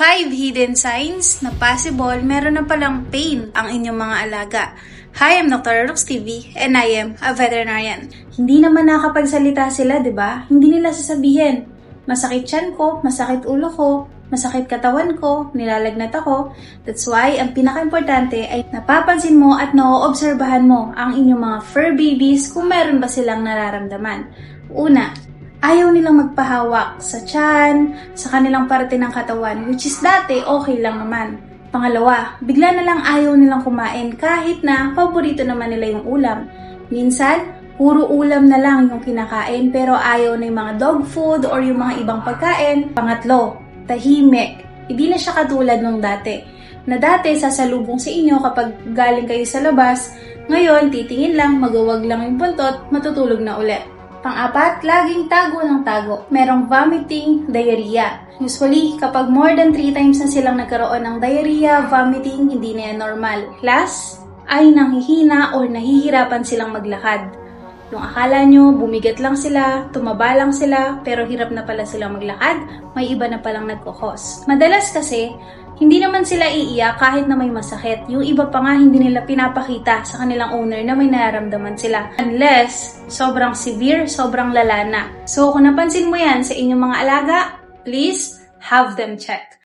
5 hidden signs na possible meron na palang pain ang inyong mga alaga. Hi, I'm Dr. Rox TV and I am a veterinarian. Hindi naman nakakapagsalita sila, di ba? Hindi nila sasabihin, masakit tiyan ko, masakit ulo ko, masakit katawan ko, nilalagnat ako. That's why, ang pinaka-importante ay napapansin mo at naoobserbahan mo ang inyong mga fur babies kung meron ba silang nararamdaman. Una, ayaw nilang magpahawak sa tiyan, sa kanilang parte ng katawan, which is dati okay lang naman. Pangalawa, bigla na lang ayaw nilang kumain kahit na paborito naman nila yung ulam. Minsan, puro ulam na lang yung kinakain pero ayaw na yung mga dog food or yung mga ibang pagkain. Pangatlo, tahimik. Hindi na siya katulad nung dati. Na dati sasalubong sa inyo kapag galing kayo sa labas, ngayon titingin lang, magawag lang yung buntot, matutulog na ulit. Pang-apat, laging tago ng tago. Merong vomiting, diarrhea. Usually, kapag more than 3 times na silang nagkaroon ng diarrhea, vomiting, hindi na yan normal. Last, ay nanghihina or nahihirapan silang maglakad. Yung akala nyo, bumigat lang sila, tumaba lang sila, pero hirap na pala silang maglakad, may iba na palang nagkukos. Madalas kasi, hindi naman sila iiyak kahit na may masakit. Yung iba pa nga hindi nila pinapakita sa kanilang owner na may nararamdaman sila. Unless, sobrang severe, sobrang lala na. So, kung napansin mo yan sa inyong mga alaga, please have them checked.